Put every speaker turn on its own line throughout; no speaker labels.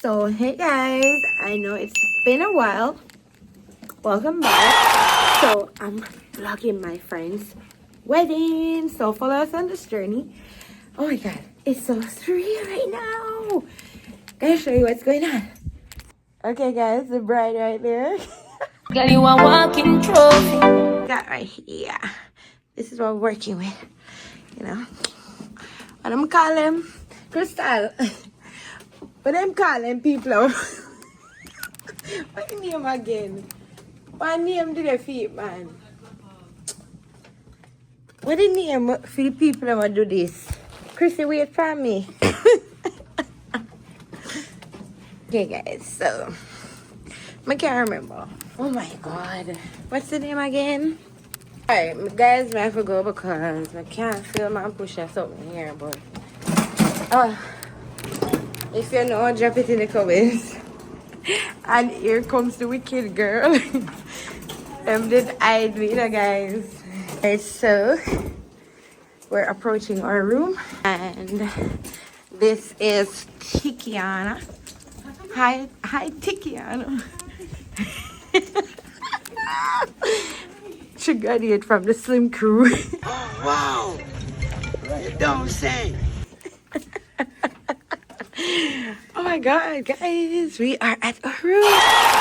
So hey guys, I know it's been a while. Welcome back. So I'm vlogging my friend's wedding. So follow us on this journey. Oh my god, it's so surreal right now. Can I show you what's going on? Okay guys, the bride right there.
Girl, you a walking trophy.
Got right here. This is what we're working with. You know. And I'm calling Crystal. But I'm calling people. What the name again? What name do they feed, man? What the name for the people that want to do this? Crysii, wait for me. Okay, guys, so I can't remember. Oh my god. What's the name again? Alright, guys, I have to go because I can't feel my push or something here, but if you know, drop it in the comments. And here comes the wicked girl. Did hide me, guys. Okay, so we're approaching our room, and this is Tikiana. Hi, Tikiana. She graduated from the Slim Crew.
Oh, wow. Right, don't say.
Oh my god, guys, we are at a room,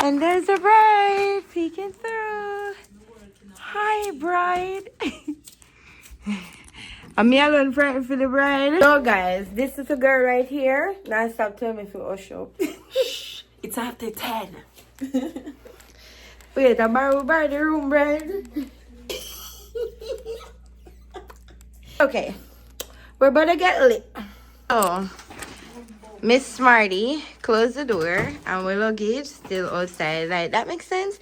and there's a bride peeking through. Hi, bride. I'm me alone praying for the bride. So, guys, this is a girl right here. Now stop telling me if you hush up.
It's after 10.
Wait, I'm borrowed by the room, bride. Okay, we're about to get lit. Oh. Miss Smarty, close the door, and we're luggage still outside. Like, that makes sense?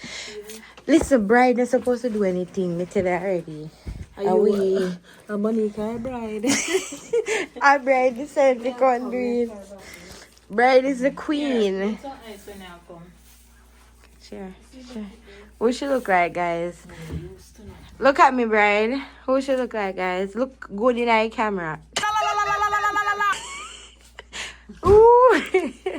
Listen, bride not supposed to do anything. Me tell her already.
Are we a Monica bride?
Our bride is the country. Bride is the queen. Sure. Who she look like, guys? Look at me, bride. Who she look like, guys? Look good in our camera. Ooh.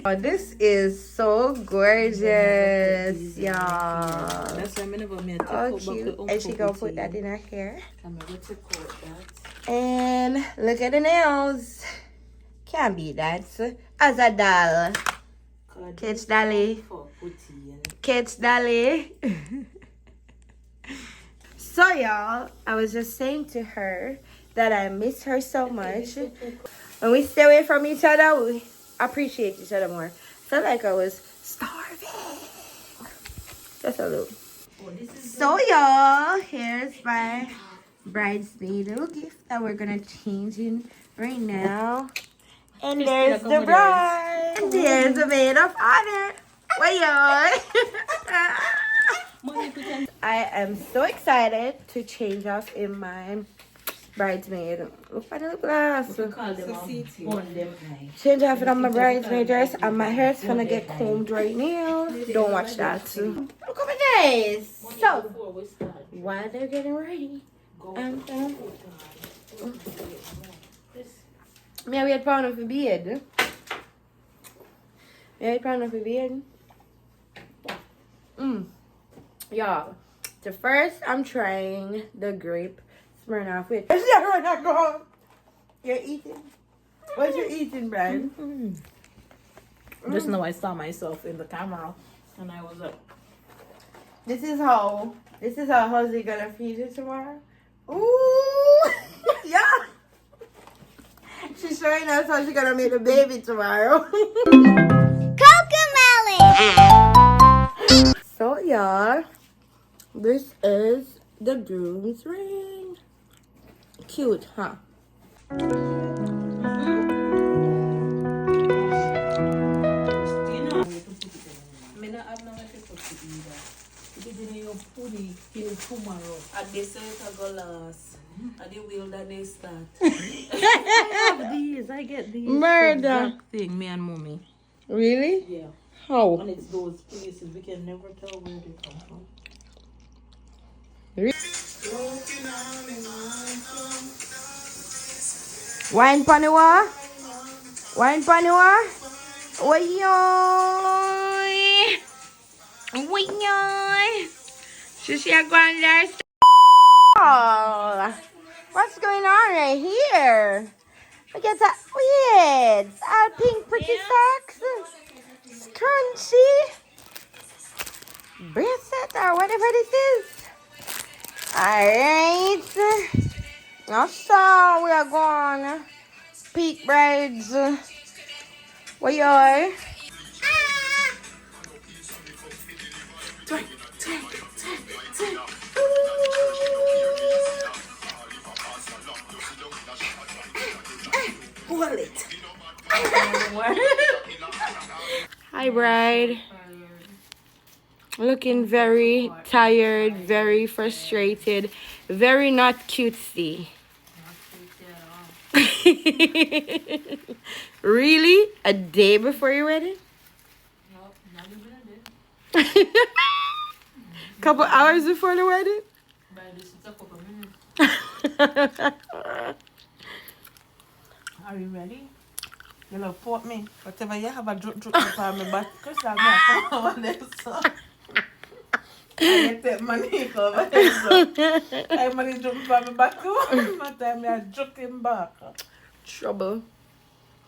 Oh, this is so gorgeous, y'all.
That's why I never met
Oh, cute. And she gonna put that in her hair. And look at the nails. Can't be that. As a doll. Catch Dolly. Catch Dolly. So, y'all, I was just saying to her that I miss her so much. When we stay away from each other, we appreciate each other more. Felt like I was starving. Just a little. So, y'all, here's my bridesmaid little gift that we're gonna change in right now. And there's the bride. And there's the maid of honor. Wait, y'all. I am so excited to change off in my bridesmaid. Look at the glass. Change off it on my bridesmaid dress, and my hair's gonna get combed right now. Don't watch that too. Look at my days. So while they're getting ready, I'm gonna me wait pound of a beard. Wait pound of a beard. Y'all, so first I'm trying the grape Smirnoff with. You're eating? What you eating, Brad?
Just now I saw myself in the camera and I was like,
This is how Jose gonna feed you tomorrow. Ooh, yeah. She's showing us how she's gonna make a baby tomorrow.
Cocomelon.
So, y'all, this is the groom's ring. Cute, huh?
and they say it go last. And the wheel that they start. I get these.
Murder.
Exact thing, me and mommy.
Really?
Yeah.
How?
And it's those places we can never tell where they come from.
Wine paniwa? Wine paniwa? Oy, oy. She are going there. Oh, what's going on right here? Look at that weird. All pink pretty socks. Scrunchy. Bracelet or whatever this is. Alright. Now so we are going. Peak braids. What you are?
Pull it.
Hi, bride. Looking very tired, very frustrated, very not cutesy. Really? A day before your wedding?
Nope, not even a day.
Couple hours before the wedding?
By this, it's a couple minutes. Are you ready? You love port me. Whatever you have a drip on me back. Because I'm not over there, so. I take money over there, so. I money drip on me back. My time I drip him back.
Trouble.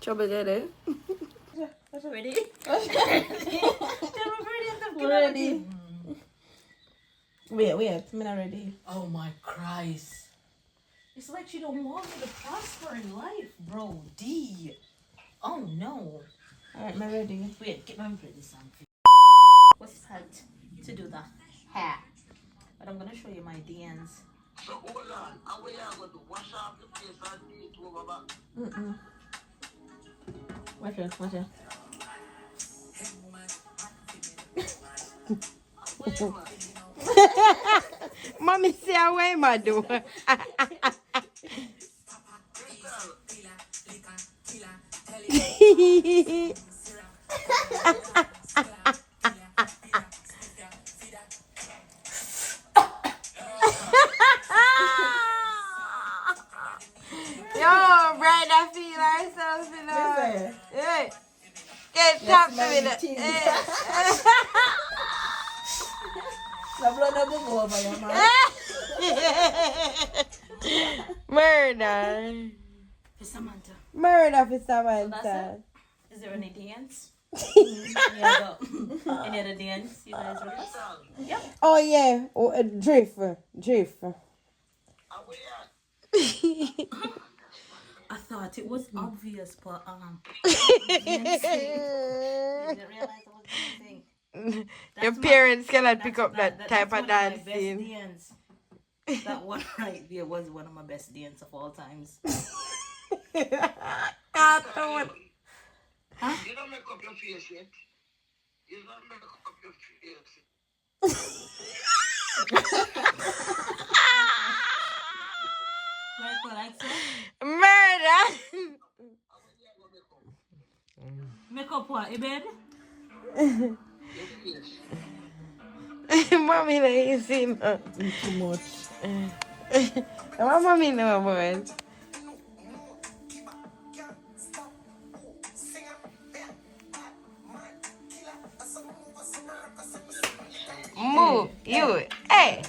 Trouble there, eh?
Ready? Ready. Wait, I'm not ready. Oh my Christ. It's like she don't want me to prosper in life, bro. D. Oh no. Alright, I'm ready. Wait, get my ready something. What's hard to do the hair? But I'm gonna show you my DNs. So hold on, how are you going to wash off the face and do it over back? Watch it.
Mommy, say away, my door. Yo, Brad, I feel ourselves, you know. Hey, get top to me. Murder.
For Samantha.
Murder for Samantha.
Is there any dance? Any other dance you guys release? Yep.
Oh, yeah. Oh, drift.
I thought it was obvious, but didn't realize I was dancing.
Your parents cannot pick up that type of dancing.
That one right there was one of my best dances of all times.
Cartoon.
Huh?
You don't make up your face yet. You don't make up your face.
Like so?
Murder.
Make up what? In bed?
Mommy, no, you see, no.
Too much.
What mommy know about it? Move, you, hey,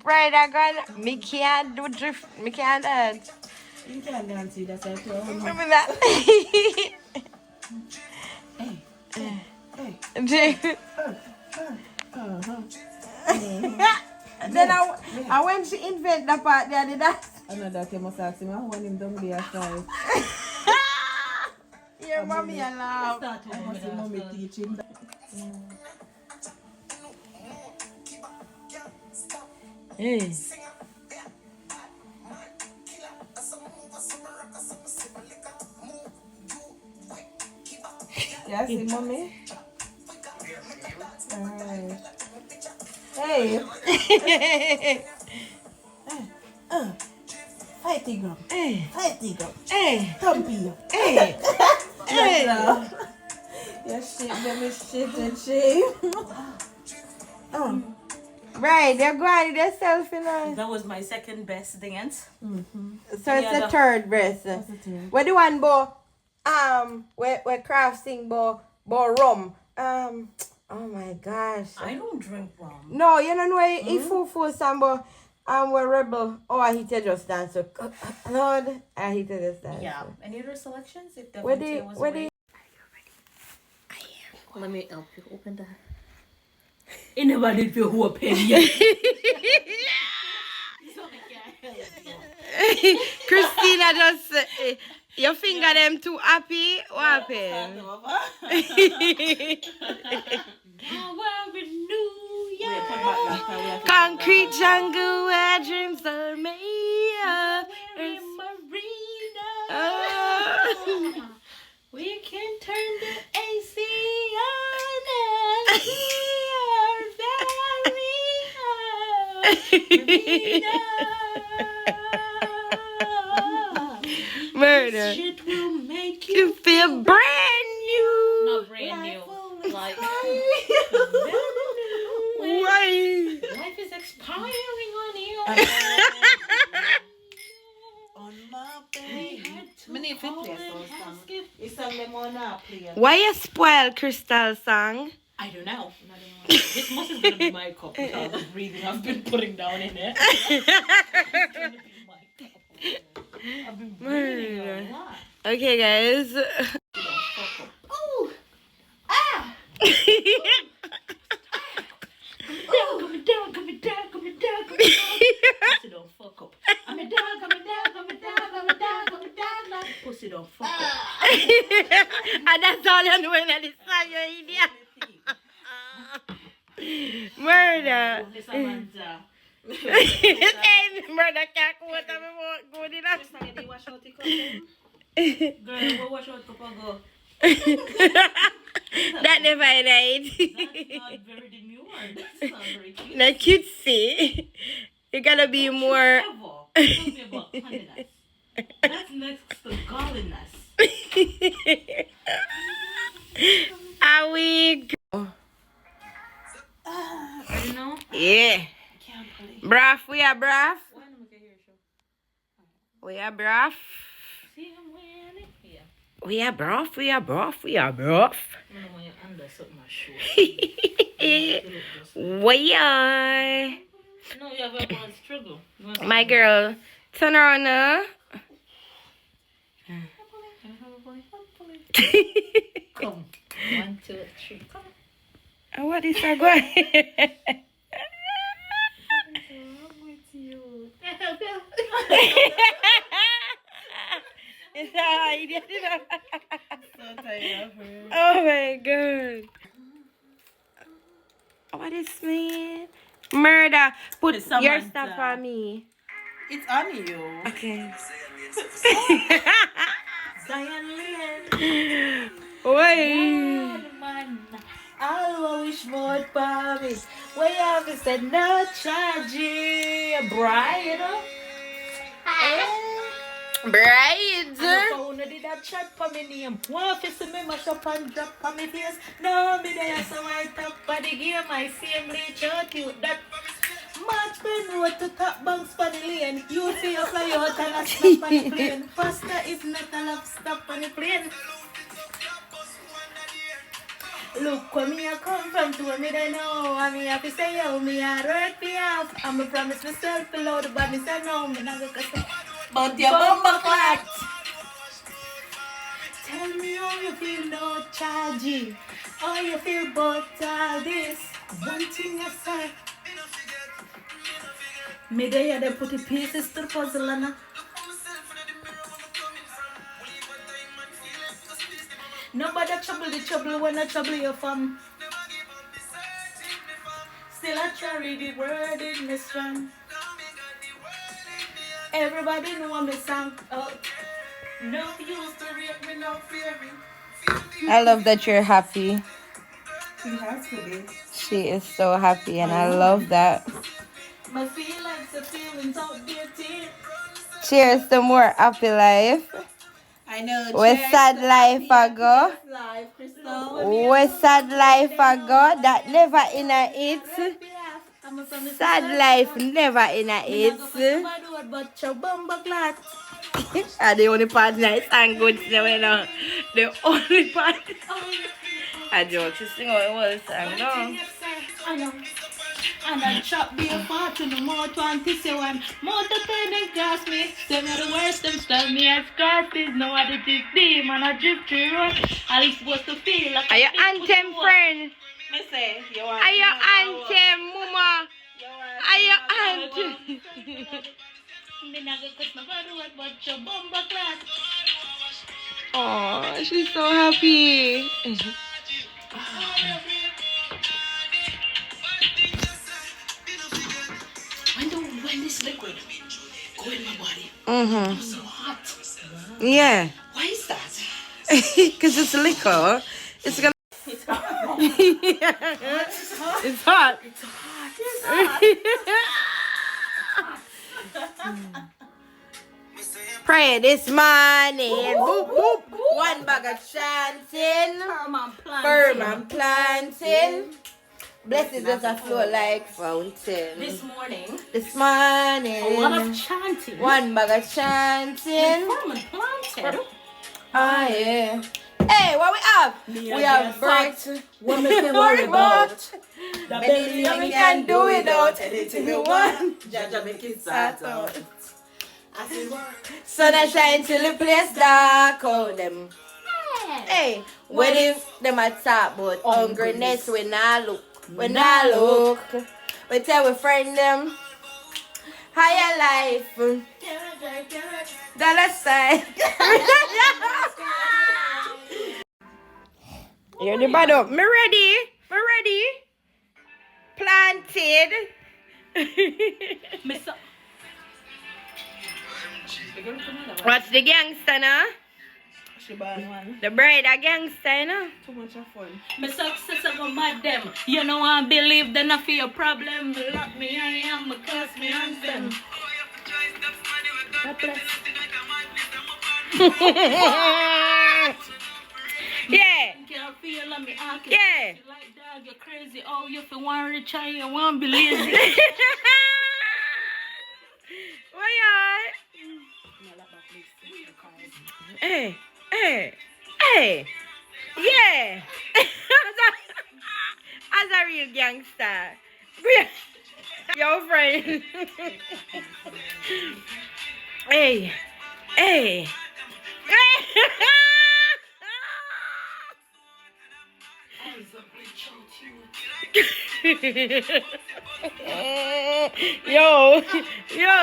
Bride, I got me can't do drift, me can't dance.
You can't dance, that's what I told you.
Remember that? Drift. Then I went to invent the part there, did that?
I know that you must ask him, I want him to be a child.
Your mommy allowed.
I must see mommy teach him that.
Hey.
Yeah, see mommy? Alright. Hey. Fight girl.
Hey.
Fight girl.
Hey.
Thumpy.
Hey. Hey.
Yeah, shit, let me shit and shame.
Right, they're going to themselves, you know.
That was my second best dance.
So it's the third breast.
That's the third.
What do you want, Bo? where craft sing about rum. Oh my gosh.
I don't drink rum.
No, you don't know it's full song, but we're rebel. Oh, I hit it just dance. So, Lord, I hit it just dance.
Yeah. Any other selections? If the
Where
volunteer was
where
away.
I am.
Let me help you open that. Ain't nobody feel who open yet.
Christina just your finger them too happy. What happened? Concrete jungle where dreams are made.
We can turn the AC on and we are very
Murder.
shit will make
You feel brand new.
not brand new. Like
Why?
life is expiring on you.
On my baby. Many people play those songs. It's on them on our play.
Why you spoil Crystal song?
I don't know. This must is gonna be my cup with all the breathing I've been putting down in it. It's gonna be my cup. I've been breathing a lot.
Okay, guys.
Oh! Ah! Coming down. Pussy don't fuck up. I'm a dog. Pussy don't fuck up.
And that's all you're doing at this song, you idiot. Murder.
This Samantha.
Hey, murder can't go out of me good enough.
Girl, go wash out cup and go.
That never died.
That's not very demure. That's not very cute.
Like cutesy. You gotta be more.
Ever. Tell me about cleanliness. That's next to godliness.
Are we?
You know?
Yeah.
Can't believe.
Braff, we are braff.
Why don't we get here, show?
We are braff.
See him wearing it? Yeah.
We are braff. We are braff.
I don't know when you're under something my shoe.
We are.
No, you have a bad struggle.
My girl, turn around now.
Come. 1, 2, 3. Come.
What is that going?
What's wrong with you?
It's that idiot.
So tired of her.
Oh my god. What is me? Murder. Put
It's
your
Samantha.
stuff on me.
It's on you.
Okay.
Zion Lynn.
Oi.
Man, I wish more promise. Way up is said no charging. Brian.
Braids.
Phone did that chat for me name. One fist me mash up and drop for me face. No, me there so I top for the game. I see bleach out you. That much been road to top banks for the lane. You see you fly out and a stop on the plane. Faster if not a love stop on the plane. Look where me I come from to where me they know. I me have to say yo, me I work me off. I'ma promise myself below the body say no. Me not gonna say
But your bumper clat.
tell me how you feel no charging. How you feel about all this. One thing I say. Me they had to put the pieces to the puzzle and nobody trouble the trouble when I trouble your fam. Still I carry the word in me strong. Everybody know I'm a song out. No use to rate me, no fear me.
I love that you're happy.
She has to be.
She is so happy, and I love that.
My feelings are feelings outdated.
Cheers to more happy life.
I know.
With
cheers
sad
to
life
happy
ago.
life, Crystal.
With sad life ago, that never in a it.
I
Sad life never in a it.
But your bumper clat.
And the only part nice and good, so you know. The only part. I joke, she sing how it was, I know.
I know. And I chop be a part to the more 21. More to 10 and cross me. Say me the worst and stop me as crosses. No other just deep and I drift through. I'm supposed to feel like
Are your anthem friend?
Me say, you want
Are your anthem, mama? Are your anthem?
Then I get cut my body wet, but your bumper class.
Oh, she's so happy.
When this liquid go in my body,
Mm-hmm.
I'm so hot.
Yeah.
Why is that?
Because it's liquor. It's gonna.
It's hot.
It's hot.
It's hot.
Pray this morning. Boop, boop. One bag of chanting. Firm and planting. Blessings as a flow like fountain.
This morning,
This morning.
a lot of chanting.
One bag of chanting.
Firm and planted.
Ah, yeah. Hey, what we have? We have birds.
What make you worry about? The
Belly
belly
we can do without anything we want.
Jaja make it start out.
Sun a shine till the place dark out them. Hey, when if them a talk about hungriness, we not look. We not look. We tell we friend them higher life. Dollar sign. You're the bad up. Me ready? Me ready? Planted. What's the gangster now?
She born one.
The bride a gangster now.
Too much of fun.
My success I go mad them. You know I believe then I feel your problem. Lock me I am curse me anthem. God bless.
Yeah.
Can't feel on me I can
Yeah.
you like dog, you're crazy. Oh, you feel want rich and you want be lazy.
Why y'all? Hey, hey, hey. Yeah. As a real gangster. Your friend. Hey, hey. Yo, yo, yo,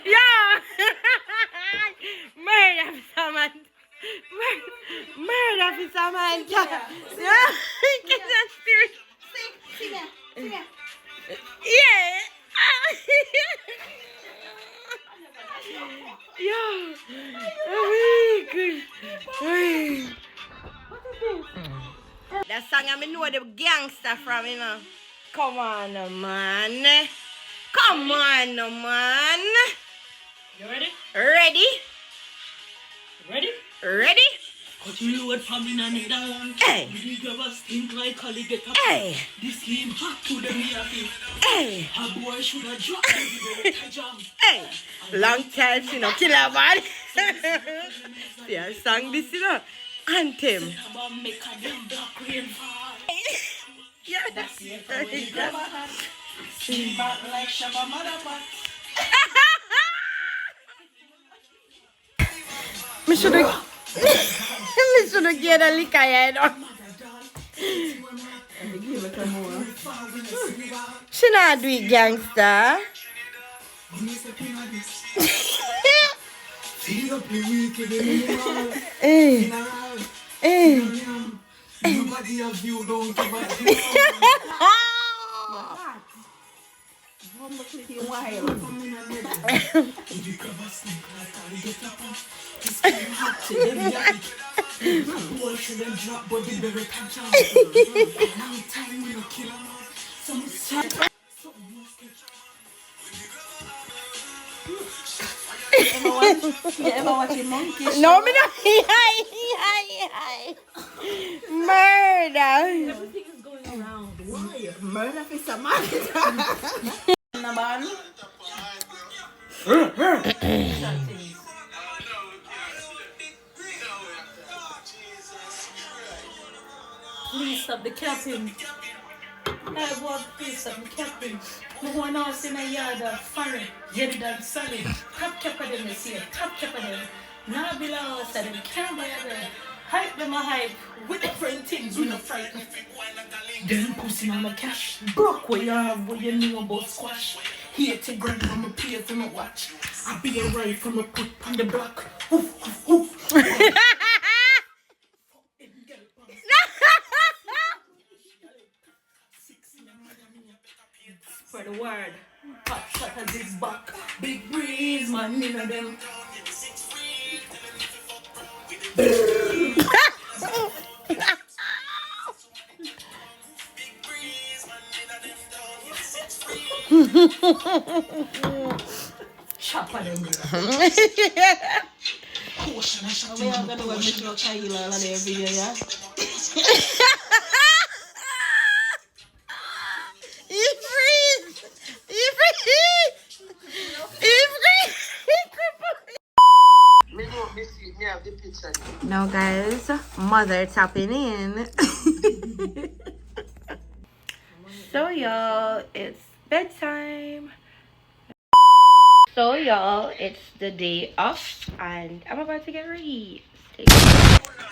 yo. Murder for someone. Murder for someone. Yeah. Get that spirit. Yeah. Yo. That song I know the gangster from, you know. Come on, man. Come on, man.
You ready?
Ready?
Ready?
Ready?
Cut you load from in another one.
Hey.
You give us think like alligator.
Hey.
This game hot to them here.
Hey.
A boy should have dropped the jump.
Hey. Long time, you know, killer man. Yeah, I sang this, you know. Anthem.
Make a damn black rain fall.
Yeah, that's it.
Sing back like Shabba Motherfucker.
Me should have get a lick of you know. She not do it, gangster. Hey. Hey.
Nobody of you don't give a
You ever watch a monkey show?
No, me not. Hi. Murder.
Everything is going around. Why?
Murder for some man.
Please stop the capping. Hey, boy, please stop the capping. No one else in a yard of foreign. Get it done solid. Top cap of them is here. Top cap of them. Now below us, and can't buy them. Hype them a hype. With different things, we not frighten. Them pussy on my cash. Broke where you have, where you know about squash. Here to grind from a peer from a watch. I be a right from a put on the block. Oof, oof, oof. For the word, pop shot at this back. Big breeze, man, you know them. Chop at them, girl. We are gonna go make your Kayla on every video, yeah?
Now guys, mother tapping in. So y'all, it's bedtime. So y'all, it's the day off and I'm about to get ready.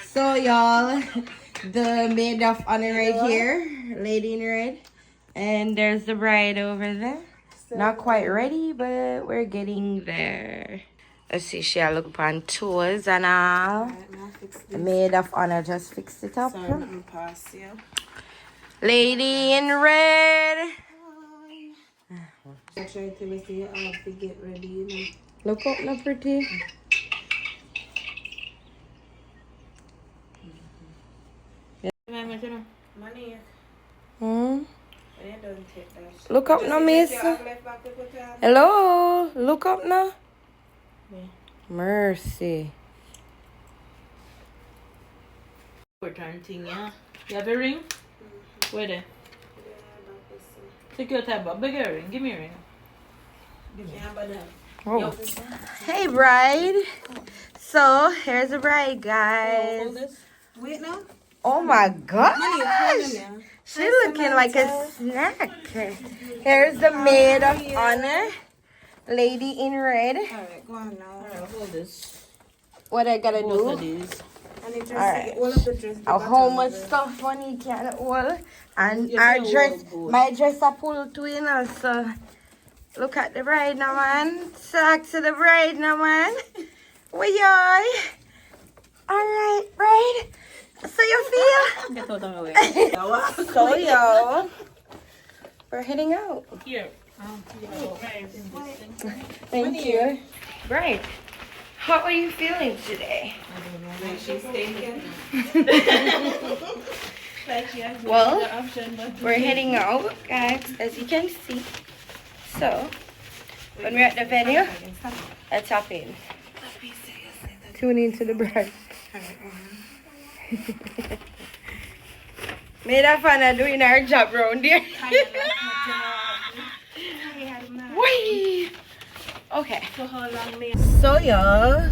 So y'all, the maid of honor right here, lady in red. And there's the bride over there. Not quite ready, but we're getting there. Let's see, she'll look upon toes and all. The maid of honor just fixed it up.
Sorry, let me pass you.
Lady in red.
I try to see how to get ready, you know.
Look up now, pretty.
Money.
Hmm?
I don't take that.
Look up now, miss. Hello? Look up now. Mercy.
Important thing, yeah? You have a ring? Where there? Take your time, but big ring. Give me a ring.
Oh. Hey, bride. So, here's the bride, guys.
Wait now.
Oh my gosh. She's looking like a snack. Here's the maid of honor. Lady in red.
Alright, go on now.
Alright, hold this.
What I gotta
Both of
do?
these.
And it just
Alright.
all of the dress.
How much stuff money can hold? And
You
our
say
dress,
all good.
my dress are pulled to you know, so look at the bride now, man. Talk to the bride now, man. We are. Alright, bride. So you feel?
Get out of my way.
So y'all, we're heading out.
Here.
Thank you. Right. How are you feeling today?
She's taken.
Well, we're heading out, guys, as you can see. So, when we're at the venue, let's hop in. Tune into the bride. Made a fun of doing our job round here. Whee! Okay. So y'all,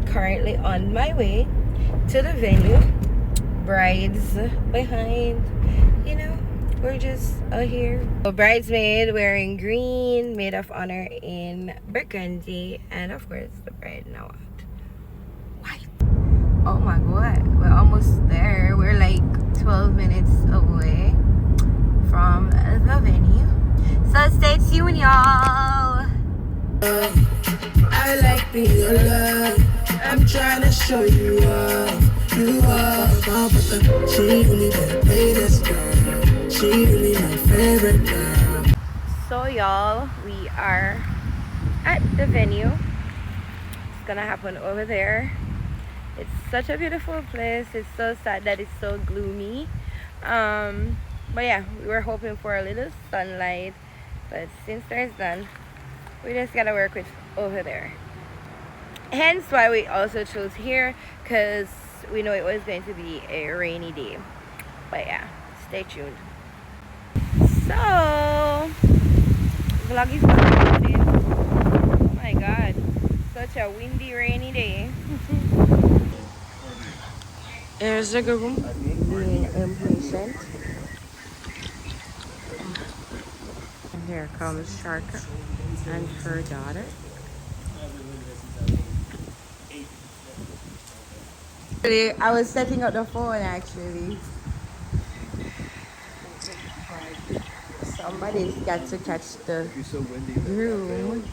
currently on my way to the venue. Brides behind, you know, we're just out here. So bridesmaid wearing green, maid of honor in burgundy, and of course the bride now out white. Oh my god, we're almost there. We're like 12 minutes away from the venue. So stay tuned, y'all.
I like being alive. I'm trying to show you up. You are but she really the latest girl. She really my favorite girl.
So y'all, we are at the venue. It's gonna happen over there. It's such a beautiful place. It's so sad that it's so gloomy. But yeah, we were hoping for a little sunlight, but since there's none, we just gotta work with over there. Hence why we also chose here, because we know it was going to be a rainy day. But yeah, stay tuned. So, vlog is concluded. Oh my god, such a windy, rainy day. Here's the groom being impatient. And here comes Sharka and her daughter. I was setting up the phone actually. Somebody's got to catch the groom.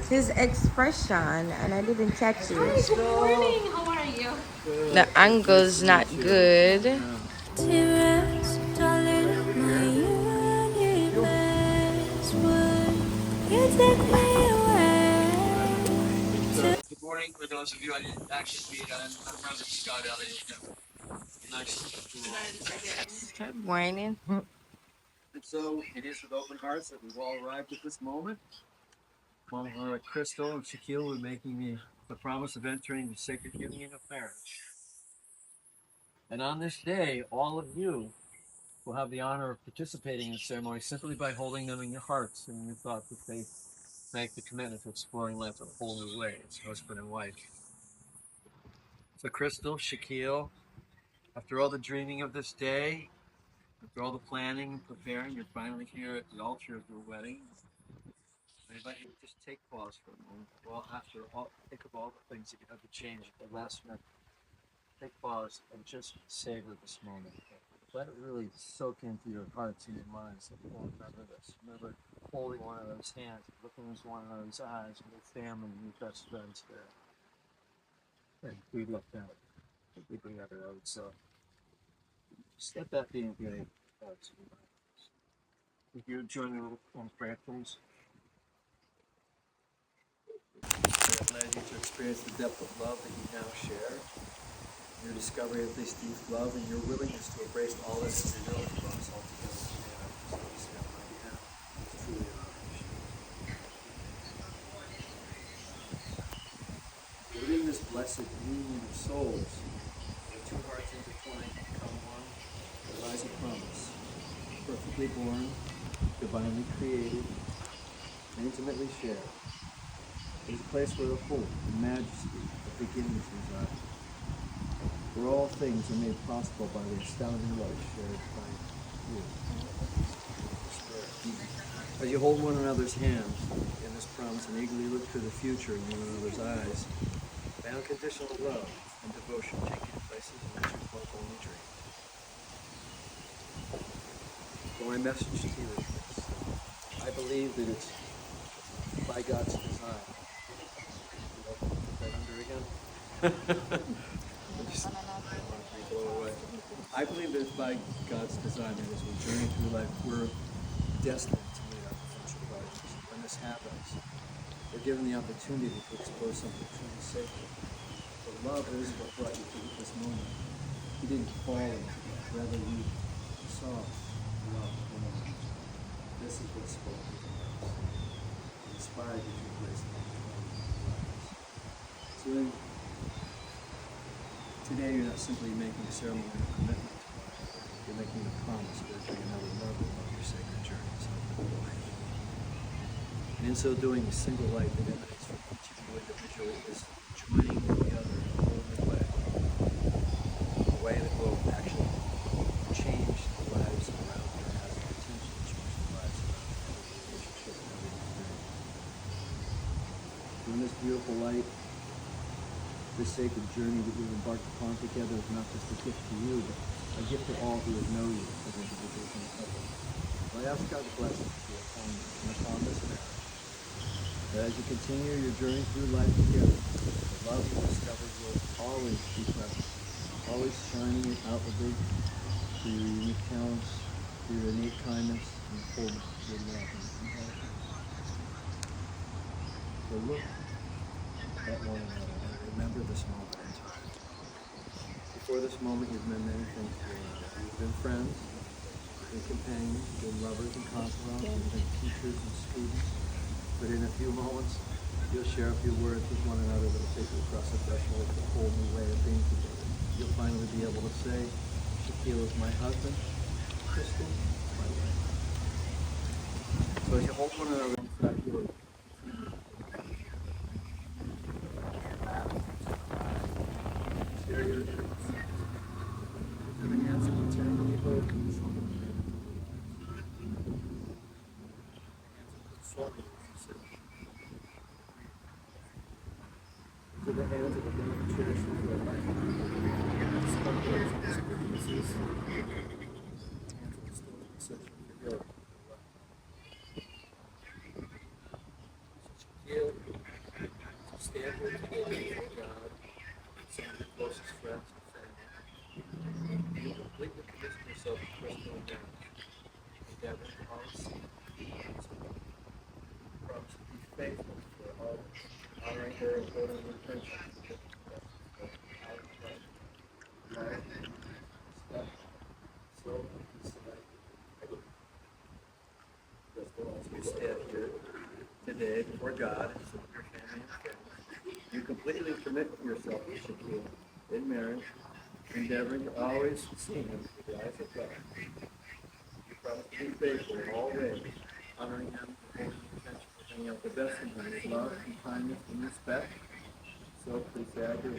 His expression, and I didn't catch it.
Good morning. How are you?
The angle's not good.
Tears, darling, my universe. Would you take me away?
Good morning. For those of you I didn't actually meet, I'm Brother Scott Elliott. Nice to meet you all.
Good morning.
And so it is with open hearts that we've all arrived at this moment. Mama Crystal and Shaquille were making the promise of entering the sacred union of marriage. And on this day, all of you will have the honor of participating in the ceremony simply by holding them in your hearts and in your thoughts as they make the commitment to exploring life in a whole new way as husband and wife. So Crystal, Shaquille, after all the dreaming of this day, after all the planning and preparing, you're finally here at the altar of your wedding. I invite you to just take pause for a moment. Well, after all, think of all the things that you have to change at the last minute. Take pause and just savor this moment. Let it really soak into your hearts and your minds. Remember this. Remember holding one another's hands, looking into one another's eyes, and your family and your best friends there. And we looked out. We bring out our own self. Just let that be in your hearts and minds. If you join me on prayer, please. I'm glad you to experience the depth of love that you now share. Your discovery of this deep love and your willingness to embrace all that is revealed to us all together today. So we stand on behalf. It's truly an honor. Within this blessed union of souls, the two hearts intertwined to become one, there lies a promise. Perfectly born, divinely created, and intimately shared. It is a place where the hope and majesty of beginnings reside, where all things are made possible by the astounding love shared by you. As you hold one another's hands in this promise and eagerly look to the future in one another's eyes, may unconditional love and devotion take you to places in which you both only dream. So my message to you is this. I believe that it's by God's design. Put that under again. I believe that it's by God's design that as we journey through life, we're destined to meet our potential partners. When this happens, we're given the opportunity to explore something truly sacred. But love is what brought you to this moment. You didn't fall into love, rather you saw love in us. This is what spoke to your hearts. It inspired you to embrace love in your lives. So then, today you're not simply making a ceremony or a commitment. You're making a promise to entering another level of your sacred journey as husband and wife. And in so doing, the single light that emanates from each of you individually is joining together in a whole new way. A way that will actually change the lives around you and has the potential to change the lives around every relationship and every experience. In this beautiful light, this sacred journey that we've embarked upon together is not just a gift to you, but a gift to all who would know you as individuals and couples. So I ask God's blessing to be upon you and upon this marriage. That as you continue your journey through life together, the love you discover will always be present, always shining it outwardly through your unique talents, through your innate kindness, and the fullness of your love and compassion. So look at one another and remember this moment in time. Before this moment, you've been many things to one another. You've been friends, you've been companions, you've been lovers and confidants, you've been teachers and students. But in a few moments, you'll share a few words with one another that will take you across the threshold of a whole new way of being together. You'll finally be able to say, Shaquille is my husband, Crystal, So as you hold one another inside your exterior, and the hands of the tenderly hold the shoulder. To the hands of the living cherish of your life. Hands of the experiences. Hands of the stories of such a your Heal. Stand here together with God, some of your closest friends and family. You completely commission yourself to Crystal and marriage. Endeavor to always see. Promise to be faithful for all, honoring her and holding her friendship. As we stand here today before God and some of your family and friends, you completely commit yourself to Shaquille in marriage, endeavoring to always see him through the eyes of God. You promise to be faithful in all ways, honoring him and holding the attention for bringing out the best in him with love and kindness and respect. So please say I do.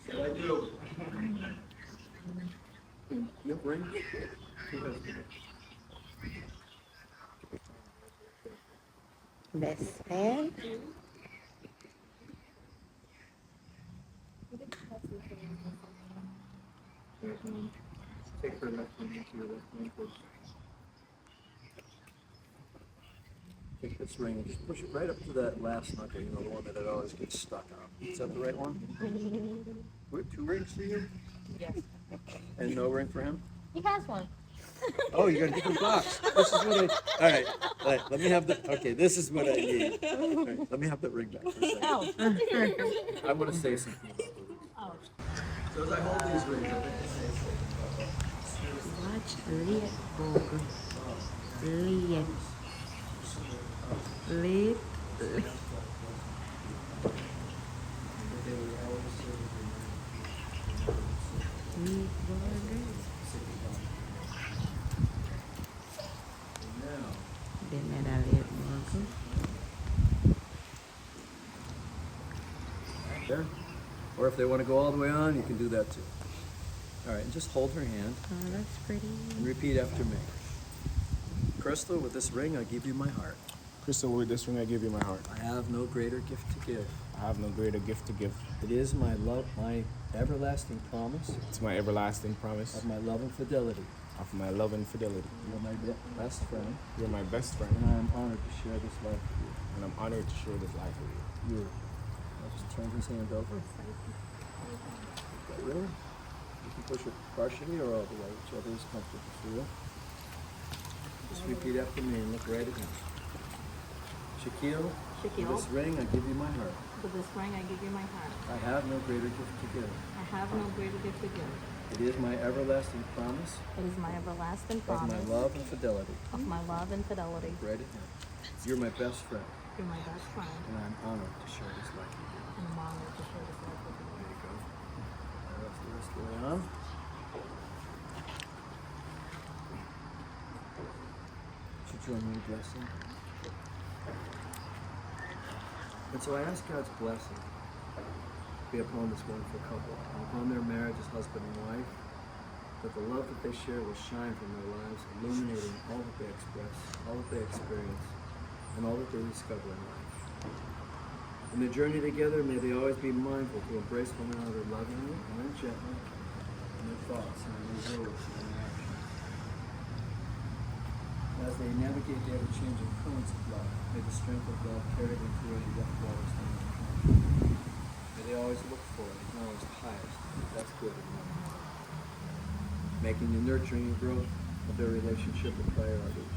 So I do. You bring two husbands.
Best man.
Take her left hand into your left hand, please. Take this ring and just push it right up to that last knuckle, you know, the one that it always gets stuck on. Is that the right one? We have 2 rings for you?
Yes.
And no ring for him?
He has one.
Oh, you got a different box. This is what all right, let me have okay, this is what I need. All right, let me have that ring back for a second.
Oh.
I want to say something about the ring.
Oh.
So as I hold these rings, I think to say something.
Watch Lit Bogle. Lit. Lit.
There. Or if they want to go all the way on, you can do that too. All right, and just hold her hand.
Oh, that's pretty.
And repeat after me. Crystal, with this ring, I give you my heart.
Crystal, with this ring, I give you my heart.
I have no greater gift to give.
I have no greater gift to give.
It is my love, my everlasting promise
It's my everlasting promise
of my love and fidelity.
of my love and fidelity.
You are my best friend,
You're my best friend,
and I am honored to share this life with you.
and I'm honored to share this life with you.
I'll just turn his hand over. Okay, really? You can push it partially or all the way, whichever is comfortable for you. Just repeat after me and look right at him. Shaquille, with this ring I give you my heart.
With this ring, I give you my heart.
I have no greater gift to give.
I have no greater gift to give.
It is my everlasting promise
It is my everlasting
of my
promise
love and fidelity.
of my love and fidelity.
Look right at him. You're my best friend,
You're my best friend,
and I'm honored to share this life with you.
and I'm honored to share this life with you.
There you go. Now that's the rest of the way on. Would you join me in blessing? And so I ask God's blessing be upon this wonderful couple, and upon their marriage as husband and wife, that the love that they share will shine from their lives, illuminating all that they express, all that they experience, and all that they discover in life. In their journey together, may they always be mindful to embrace one another lovingly and gently in their thoughts and in their words and their actions. As they navigate the ever-changing currents of love, may the strength of love carry them through any rough waters they may encounter. May they always look for and acknowledge the highest, the best good in life, making the nurturing and growth of their relationship a priority.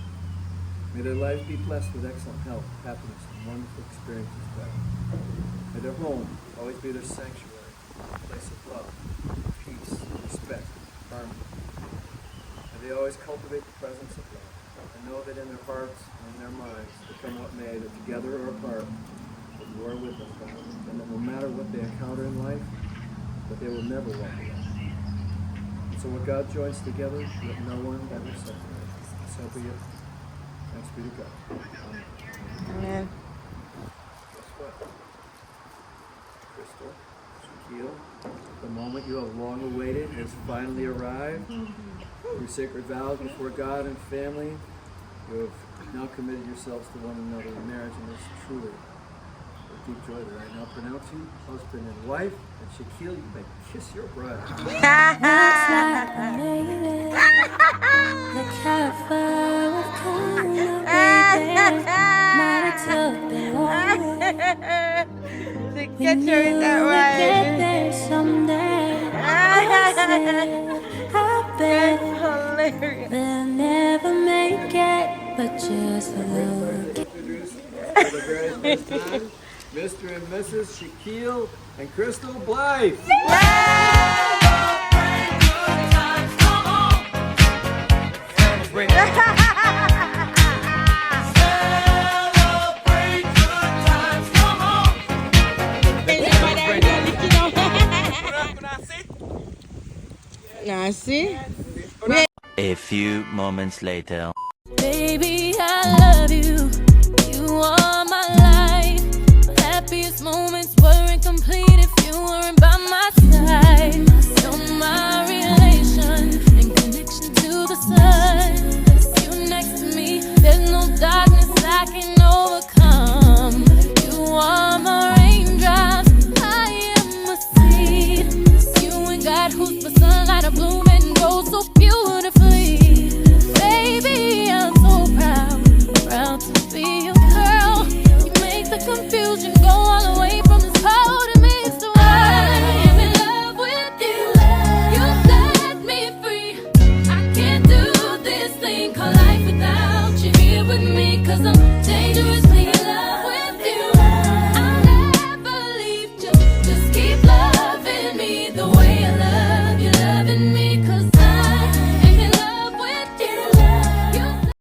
May their lives be blessed with excellent health, happiness, and wonderful experiences together. May their home always be their sanctuary, a place of love, peace, respect, harmony. May they always cultivate the presence of love, and know that in their hearts and in their minds, become what may, that together or apart, that you are with them, God, and that no matter what they encounter in life, that they will never walk alone. And So what God joins together, let no one ever separate. So be it. Thanks be to God.
Amen.
Guess what? Crystal, Shaquille, the moment you have long awaited has finally arrived. Through sacred vows before God and family, you have now committed yourselves to one another in marriage, and it's truly a deep joy that I now pronounce you husband and wife. And Shaquille, you may kiss your bride.
Looks like I made it. The Heartfelt corner, baby. Might have took that long.
To
We
get her in
knew
that
we'd get
way.
there someday. I bet
Hilarious.
they'll never make it, but just look.
Introduce for the very first time, Mr. and Mrs. Shaquille and Crystal Blythe.
Now see?
A few moments later.
Baby, I love you. You are my life. My happiest moments were incomplete if you weren't by my side. You're my relation and connection to the sun. You next to me, there's no darkness I can overcome. You are my raindrops, I am a seed. You ain't got who's the sunlight of blooming.